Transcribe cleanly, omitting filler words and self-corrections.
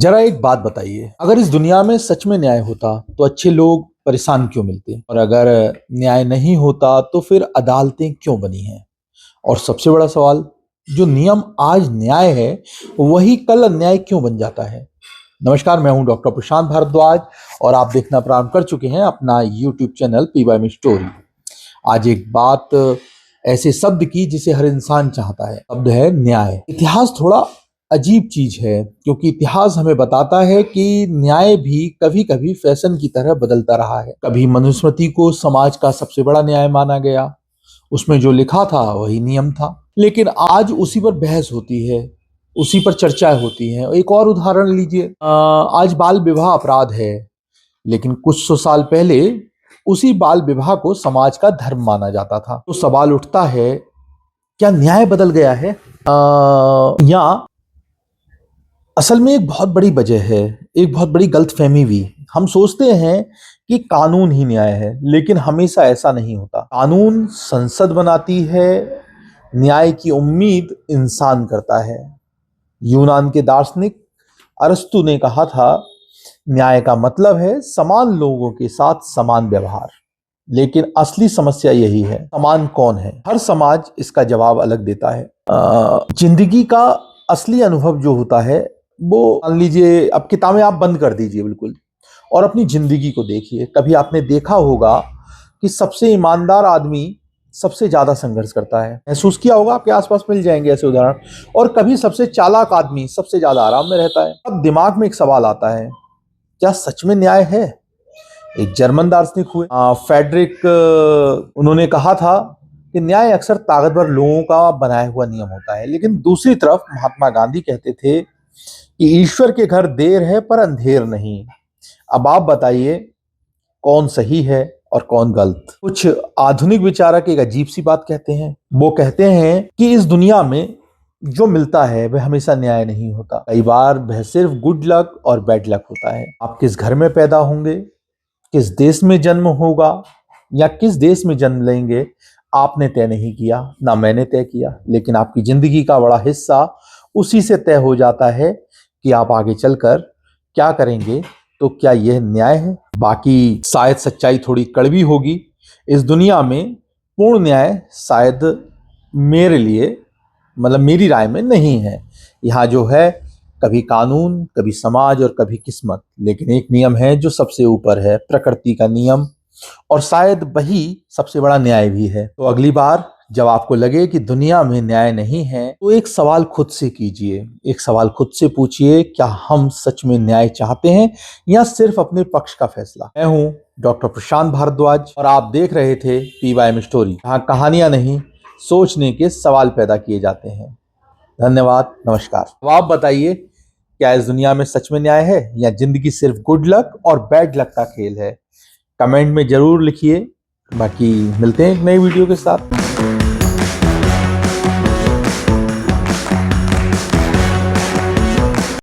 जरा एक बात बताइए, अगर इस दुनिया में सच में न्याय होता तो अच्छे लोग परेशान क्यों मिलते, और अगर न्याय नहीं होता तो फिर अदालतें क्यों बनी हैं? और सबसे बड़ा सवाल, जो नियम आज न्याय है वही कल अन्याय क्यों बन जाता है? नमस्कार, मैं हूं डॉक्टर प्रशांत भारद्वाज और आप देखना प्रारंभ कर चुके हैं अपना यूट्यूब चैनल पी बाय मी स्टोरी। आज एक बात ऐसे शब्द की जिसे हर इंसान चाहता है, शब्द है न्याय। इतिहास थोड़ा अजीब चीज है क्योंकि इतिहास हमें बताता है कि न्याय भी कभी कभी फैशन की तरह बदलता रहा है। कभी मनुस्मृति को समाज का सबसे बड़ा न्याय माना गया, उसमें जो लिखा था वही नियम था, लेकिन आज उसी पर बहस होती है, उसी पर चर्चाएं होती हैं। एक और उदाहरण लीजिए, आज बाल विवाह अपराध है, लेकिन कुछ सौ साल पहले उसी बाल विवाह को समाज का धर्म माना जाता था। तो सवाल उठता है, क्या न्याय बदल गया है या असल में एक बहुत बड़ी वजह है, एक बहुत बड़ी गलतफहमी भी। हम सोचते हैं कि कानून ही न्याय है, लेकिन हमेशा ऐसा नहीं होता। कानून संसद बनाती है, न्याय की उम्मीद इंसान करता है। यूनान के दार्शनिक अरस्तु ने कहा था, न्याय का मतलब है समान लोगों के साथ समान व्यवहार। लेकिन असली समस्या यही है, समान कौन है? हर समाज इसका जवाब अलग देता है। जिंदगी का असली अनुभव जो होता है वो, मान लीजिए अब किताबें आप बंद कर दीजिए बिल्कुल और अपनी जिंदगी को देखिए। कभी आपने देखा होगा कि सबसे ईमानदार आदमी सबसे ज्यादा संघर्ष करता है। महसूस किया होगा, आपके आसपास मिल जाएंगे ऐसे उदाहरण। और कभी सबसे चालाक आदमी सबसे ज्यादा आराम में रहता है। अब दिमाग में एक सवाल आता है, क्या सच में न्याय है? एक जर्मन दार्शनिक हुए फेडरिक, उन्होंने कहा था कि न्याय अक्सर ताकतवर लोगों का बनाया हुआ नियम होता है। लेकिन दूसरी तरफ महात्मा गांधी कहते थे कि ईश्वर के घर देर है पर अंधेर नहीं। अब आप बताइए, कौन सही है और कौन गलत? कुछ आधुनिक विचारक एक अजीब सी बात कहते हैं। वो कहते हैं कि इस दुनिया में जो मिलता है वह हमेशा न्याय नहीं होता। कई बार वह सिर्फ गुड लक और बैड लक होता है। आप किस घर में पैदा होंगे, किस देश में जन्म होगा या किस देश में जन्म लेंगे, आपने तय नहीं किया, ना मैंने तय किया। लेकिन आपकी जिंदगी का बड़ा हिस्सा उसी से तय हो जाता है कि आप आगे चलकर क्या करेंगे। तो क्या यह न्याय है? बाकी शायद सच्चाई थोड़ी कड़वी होगी। इस दुनिया में पूर्ण न्याय शायद मेरे लिए, मतलब मेरी राय में नहीं है। यहाँ जो है, कभी कानून, कभी समाज और कभी किस्मत। लेकिन एक नियम है जो सबसे ऊपर है, प्रकृति का नियम, और शायद वही सबसे बड़ा न्याय भी है। तो अगली बार जब आपको लगे कि दुनिया में न्याय नहीं है, तो एक सवाल खुद से कीजिए, एक सवाल खुद से पूछिए, क्या हम सच में न्याय चाहते हैं या सिर्फ अपने पक्ष का फैसला? मैं हूं डॉक्टर प्रशांत भारद्वाज और आप देख रहे थे पी बाय मी स्टोरी। यहाँ कहानियां नहीं, सोचने के सवाल पैदा किए जाते हैं। धन्यवाद, नमस्कार। अब आप बताइए, क्या इस दुनिया में सच में न्याय है या जिंदगी सिर्फ गुड लक और बैड लक का खेल है? कमेंट में जरूर लिखिए। बाकी मिलते हैं एक नई वीडियो के साथ।